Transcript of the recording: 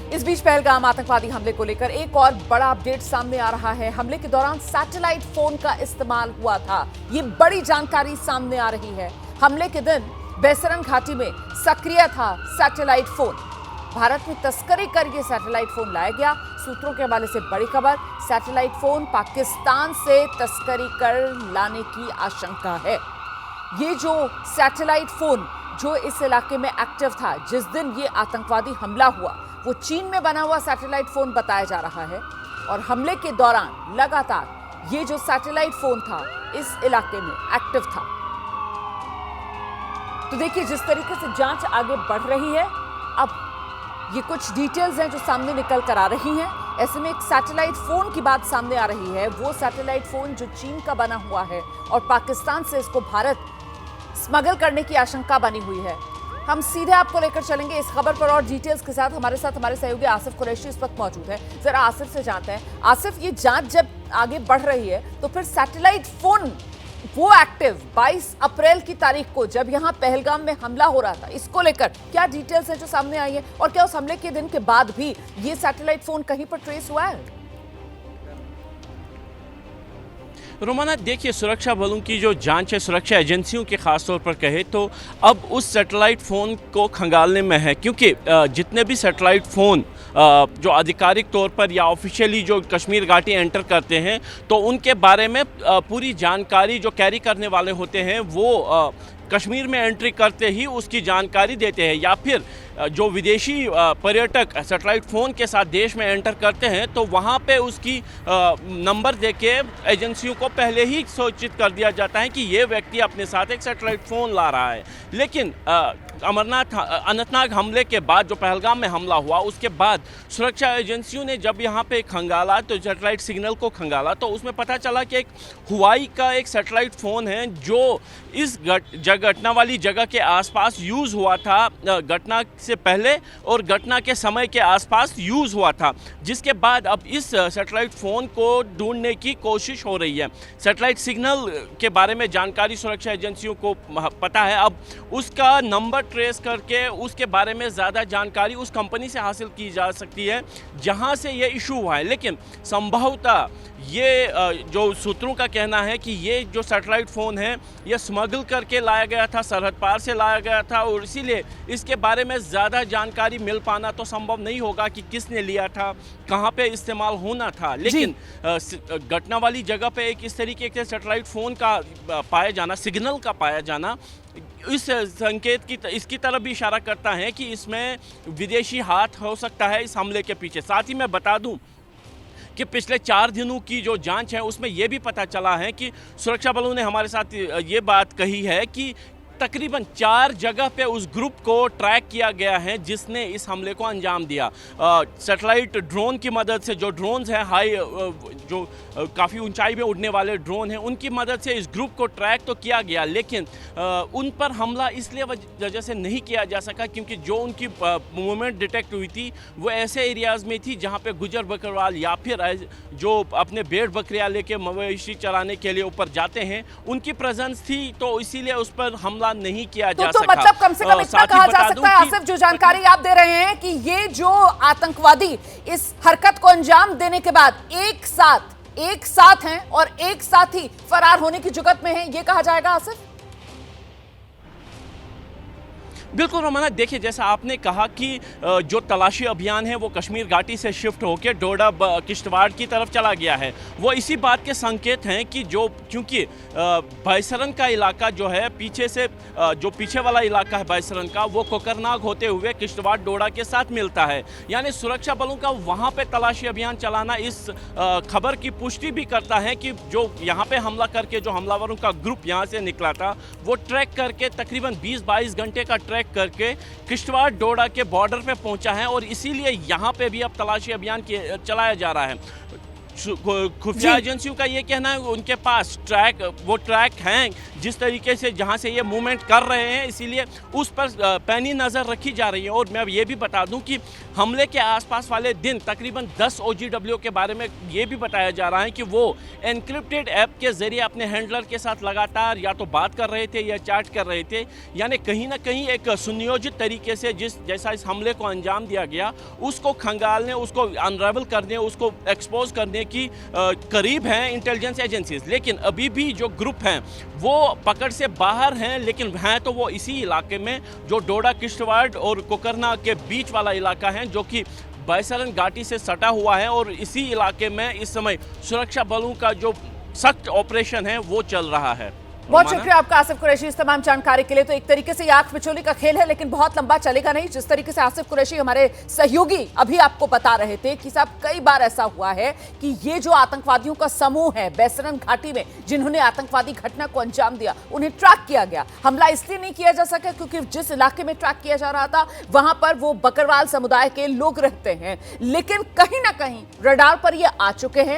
इस बीच पहलगाम आतंकवादी हमले को लेकर एक और बड़ा अपडेट सामने आ रहा है। हमले के दौरान सैटेलाइट फोन का इस्तेमाल हुआ था, ये बड़ी जानकारी सामने आ रही है। हमले के दिन बैसरन घाटी में सक्रिय था सैटेलाइट फोन। भारत में तस्करी कर ये सैटेलाइट फोन लाया गया। सूत्रों के हवाले से बड़ी खबर, सैटेलाइट फोन पाकिस्तान से तस्करी कर लाने की आशंका है। ये जो सैटेलाइट फोन जो इस इलाके में एक्टिव था, जिस दिन ये आतंकवादी हमला हुआ, वो चीन में बना हुआ सैटेलाइट फोन बताया जा रहा है। और हमले के दौरान लगातार ये जो सैटेलाइट फोन था इस इलाके में एक्टिव था। तो देखिए जिस तरीके से जांच आगे बढ़ रही है, अब ये कुछ डिटेल्स हैं जो सामने निकल कर आ रही हैं। ऐसे में एक सैटेलाइट फोन की बात सामने आ रही है। वो सैटेलाइट फोन जो चीन का बना हुआ है और पाकिस्तान से इसको भारत स्मगल करने की आशंका बनी हुई है। हम सीधे आपको लेकर चलेंगे इस खबर पर और डिटेल्स के साथ। हमारे साथ हमारे सहयोगी आसिफ कुरैशी इस वक्त मौजूद है। जरा आसिफ से जानते हैं। आसिफ, ये जांच जब आगे बढ़ रही है तो फिर सैटेलाइट फोन वो एक्टिव 22 अप्रैल की तारीख को जब यहां पहलगाम में हमला हो रहा था, इसको लेकर क्या डिटेल्स है जो सामने आई है और क्या उस हमले के दिन के बाद भी ये सैटेलाइट फोन कहीं पर ट्रेस हुआ है? रोमाना, देखिए, सुरक्षा बलों की जो जांच है, सुरक्षा एजेंसियों के खास तौर पर कहे तो अब उस सैटेलाइट फ़ोन को खंगालने में है, क्योंकि जितने भी सैटेलाइट फ़ोन जो आधिकारिक तौर पर या ऑफिशियली जो कश्मीर घाटी एंटर करते हैं, तो उनके बारे में पूरी जानकारी जो कैरी करने वाले होते हैं वो कश्मीर में एंट्री करते ही उसकी जानकारी देते हैं, या फिर जो विदेशी पर्यटक सैटेलाइट फ़ोन के साथ देश में एंटर करते हैं तो वहाँ पे उसकी नंबर देके एजेंसियों को पहले ही सूचित कर दिया जाता है कि ये व्यक्ति अपने साथ एक सैटेलाइट फ़ोन ला रहा है। लेकिन अनंतनाग हमले के बाद जो पहलगाम में हमला हुआ, उसके बाद सुरक्षा एजेंसियों ने जब यहाँ पे खंगाला, तो सैटेलाइट सिग्नल को खंगाला, तो उसमें पता चला कि एक हुआई का एक सैटेलाइट फ़ोन है जो इस घटना वाली जगह के आसपास यूज़ हुआ था, घटना से पहले और घटना के समय के आसपास यूज़ हुआ था। जिसके बाद अब इस सैटेलाइट फ़ोन को ढूंढने की कोशिश हो रही है। सैटेलाइट सिग्नल के बारे में जानकारी सुरक्षा एजेंसियों को पता है, अब उसका नंबर ट्रेस करके उसके बारे में ज़्यादा जानकारी उस कंपनी से हासिल की जा सकती है जहां से ये इशू हुआ है। लेकिन संभवतः ये जो सूत्रों का कहना है कि ये जो सैटेलाइट फ़ोन है ये स्मगल करके लाया गया था, सरहद पार से लाया गया था, और इसीलिए इसके बारे में ज़्यादा जानकारी मिल पाना तो संभव नहीं होगा कि किसने लिया था, कहाँ पे इस्तेमाल होना था। लेकिन घटना वाली जगह पे एक इस तरीके के सैटेलाइट फ़ोन का पाया जाना, सिग्नल का पाया जाना, इस संकेत की इसकी तरफ भी इशारा करता है कि इसमें विदेशी हाथ हो सकता है इस हमले के पीछे। साथ ही मैं बता दूं कि पिछले 4 दिनों की जो जांच है उसमें यह भी पता चला है कि सुरक्षा बलों ने हमारे साथ ये बात कही है कि तकरीबन 4 जगह पे उस ग्रुप को ट्रैक किया गया है जिसने इस हमले को अंजाम दिया। सैटेलाइट ड्रोन की मदद से, जो ड्रोन्स हैं हाई, जो काफ़ी ऊंचाई में उड़ने वाले ड्रोन हैं, उनकी मदद से इस ग्रुप को ट्रैक तो किया गया, लेकिन उन पर हमला इसलिए वजह से नहीं किया जा सका क्योंकि जो उनकी मूवमेंट डिटेक्ट हुई थी वो ऐसे एरियाज़ में थी जहाँ पे गुजर बकरवाल या फिर जो अपने भेड़ बकरियाँ लेके मवेशी चराने के लिए ऊपर जाते हैं, उनकी प्रेजेंस थी, तो इसीलिए उस पर हमला नहीं किया जा सका। मतलब कम से कम इतना कहा जा सकता है आसिफ, जो जानकारी आप दे रहे हैं कि ये जो आतंकवादी इस हरकत को अंजाम देने के बाद एक साथ हैं और एक साथ ही फरार होने की जुगत में हैं, ये कहा जाएगा आसिफ? बिल्कुल रोमाना, देखिए, जैसा आपने कहा कि जो तलाशी अभियान है वो कश्मीर घाटी से शिफ्ट होकर डोडा किश्तवाड़ की तरफ चला गया है, वो इसी बात के संकेत हैं कि क्योंकि बैसरन का इलाका जो है पीछे से, जो पीछे वाला इलाका है बैसरन का, वो कोकरनाग होते हुए किश्तवाड़ डोडा के साथ मिलता है। यानी सुरक्षा बलों का वहाँ पे तलाशी अभियान चलाना इस खबर की पुष्टि भी करता है कि जो यहाँ पे हमला करके जो हमलावरों का ग्रुप यहाँ से निकला था वो ट्रैक करके तकरीबन 20-22 घंटे का ट्रैक करके किश्तवाड़ डोडा के बॉर्डर पे पहुंचा है, और इसीलिए यहाँ पे भी अब तलाशी अभियान चलाया जा रहा है। खुफिया एजेंसियों का ये कहना है उनके पास ट्रैक हैं जिस तरीके से जहां से ये मूवमेंट कर रहे हैं, इसीलिए उस पर पैनी नज़र रखी जा रही है। और मैं अब ये भी बता दूं कि हमले के आसपास वाले दिन तकरीबन 10 OGW के बारे में ये भी बताया जा रहा है कि वो एनक्रिप्टेड ऐप के ज़रिए अपने हैंडलर के साथ लगातार या तो बात कर रहे थे या चैट कर रहे थे, यानी कहीं ना कहीं एक सुनियोजित तरीके से जैसा इस हमले को अंजाम दिया गया उसको खंगालने, उसको अनरेवल करने, उसको एक्सपोज करने की करीब हैं इंटेलिजेंस एजेंसीज। लेकिन अभी भी जो ग्रुप हैं वो पकड़ से बाहर हैं, लेकिन हैं तो वो इसी इलाके में जो डोडा किश्तवाड़ और कोकरना के बीच वाला इलाका है जो कि बैसरन घाटी से सटा हुआ है। और इसी इलाके में इस समय सुरक्षा बलों का जो सख्त ऑपरेशन है वो चल रहा है। बहुत शुक्रिया आपका आसिफ कुरैशी इस तमाम जानकारी के लिए। तो एक तरीके से ये आंख मिचोली का खेल है, लेकिन बहुत लंबा चलेगा नहीं। जिस तरीके से आसिफ कुरैशी हमारे सहयोगी अभी आपको बता रहे थे कि साहब कई बार ऐसा हुआ है कि ये जो आतंकवादियों का समूह है बैसरन घाटी में जिन्होंने आतंकवादी घटना को अंजाम दिया, उन्हें ट्रैक किया गया। हमला इसलिए नहीं किया जा सका क्योंकि जिस इलाके में ट्रैक किया जा रहा था वहां पर वो बकरवाल समुदाय के लोग रहते हैं, लेकिन कहीं ना कहीं रडार पर ये आ चुके हैं।